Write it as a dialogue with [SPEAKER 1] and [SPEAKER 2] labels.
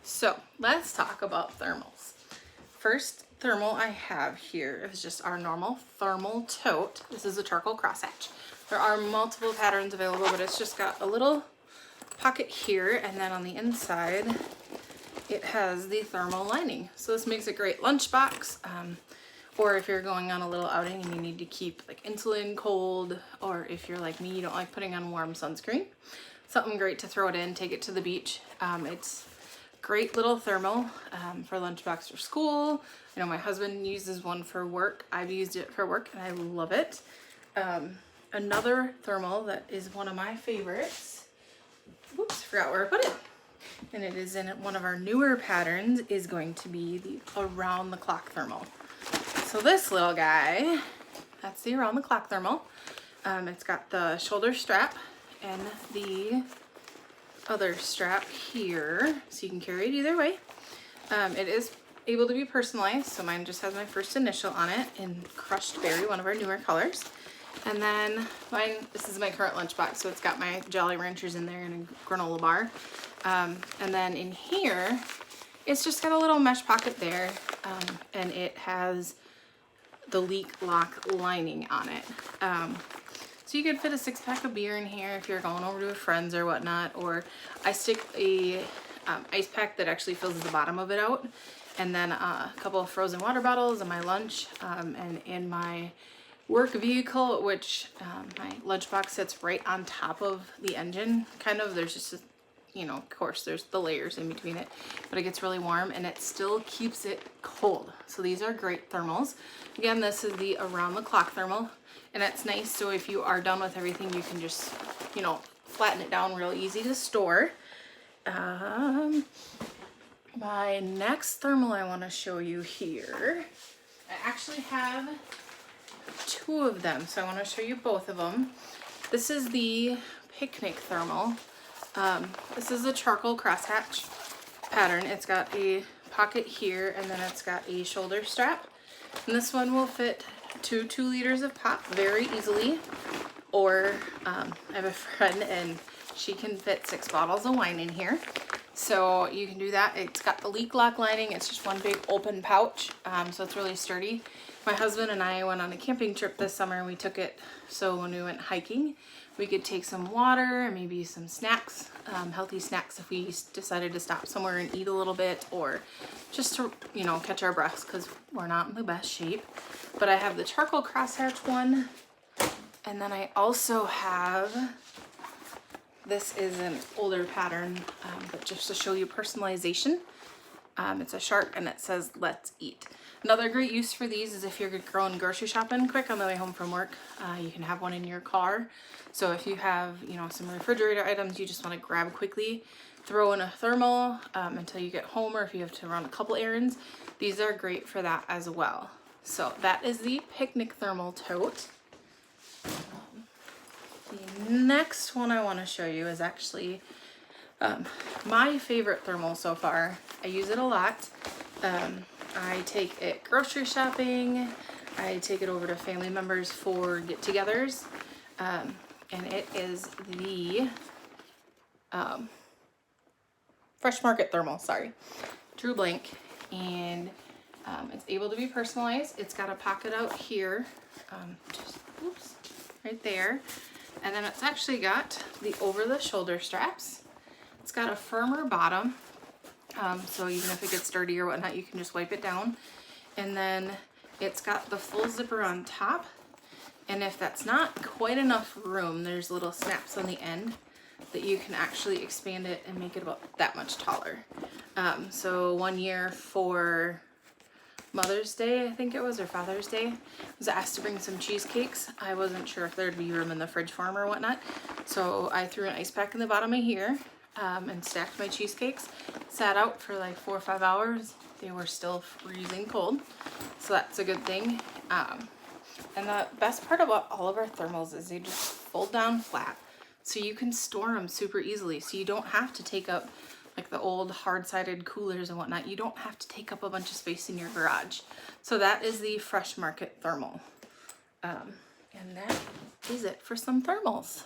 [SPEAKER 1] So let's talk about thermals. First thermal I have here is just our normal thermal tote. This is a charcoal crosshatch. There are multiple patterns available, but it's just got a little pocket here, and then on the inside it has the thermal lining. So this makes a great lunchbox, or if you're going on a little outing and you need to keep like insulin cold, or if you're like me, you don't like putting on warm sunscreen, something great to throw it in, take it to the beach. It's great little thermal for lunchbox for school. I know my husband uses one for work. I've used it for work and I love it. Another thermal that is one of my favorites, oops, forgot where I put it, and it is in one of our newer patterns, is going to be the around the clock thermal. So this little guy, that's the around the clock thermal. It's got the shoulder strap and the other strap here, so you can carry it either way. It is able to be personalized, so mine just has my first initial on it in crushed berry, one of our newer colors. And then mine, this is my current lunchbox, so it's got my Jolly Ranchers in there and a granola bar. And then in here, it's just got a little mesh pocket there, and it has the leak lock lining on it. So you could fit a 6-pack of beer in here if you're going over to a friend's or whatnot, or I stick a ice pack that actually fills the bottom of it out, and then a couple of frozen water bottles and my lunch, and in my work vehicle, which my lunchbox sits right on top of the engine, kind of. There's just a, you know, of course there's the layers in between it, but it gets really warm and it still keeps it cold. So these are great thermals. Again, this is the around the clock thermal, and it's nice, so if you are done with everything, you can just, you know, flatten it down real easy to store. My next thermal I want to show you here, I actually have two of them, so I want to show you both of them. This is the picnic thermal. This is a charcoal crosshatch pattern. It's got a pocket here, and then it's got a shoulder strap, and this one will fit 2 liters of pop very easily, or I have a friend and she can fit 6 bottles of wine in here, so you can do that. It's got the leak lock lining. It's just one big open pouch, so it's really sturdy. My husband and I went on a camping trip this summer, and we took it so when we went hiking we could take some water and maybe some snacks, healthy snacks if we decided to stop somewhere and eat a little bit, or just to, you know, catch our breaths because we're not in the best shape. But I have the charcoal crosshatch one, and then I also have, this is an older pattern, but just to show you personalization. It's a shark and it says "Let's eat." Another great use for these is if you're going grocery shopping quick on the way home from work. You can have one in your car. So if you have, you know, some refrigerator items you just want to grab quickly, throw in a thermal until you get home, or if you have to run a couple errands, these are great for that as well. So that is the picnic thermal tote. The next one I want to show you is actually my favorite thermal so far. I use it a lot. I take it grocery shopping. I take it over to family members for get-togethers. And it is the Fresh Market thermal, sorry. Drew blank. And it's able to be personalized. It's got a pocket out here, just, oops, right there. And then it's actually got the over-the-shoulder straps. It's got a firmer bottom, so even if it gets dirty or whatnot, you can just wipe it down. And then it's got the full zipper on top, and if that's not quite enough room, there's little snaps on the end that you can actually expand it and make it about that much taller. So one year for Mother's Day, I think it was, or Father's Day, I was asked to bring some cheesecakes. I wasn't sure if there'd be room in the fridge for them or whatnot, so I threw an ice pack in the bottom of here, and stacked my cheesecakes. Sat out for like 4 or 5 hours. They were still freezing cold, so that's a good thing. And the best part about all of our thermals is they just fold down flat, so you can store them super easily. So you don't have to take up, like the old hard-sided coolers and whatnot, you don't have to take up a bunch of space in your garage. So that is the Fresh Market thermal. And that is it for some thermals.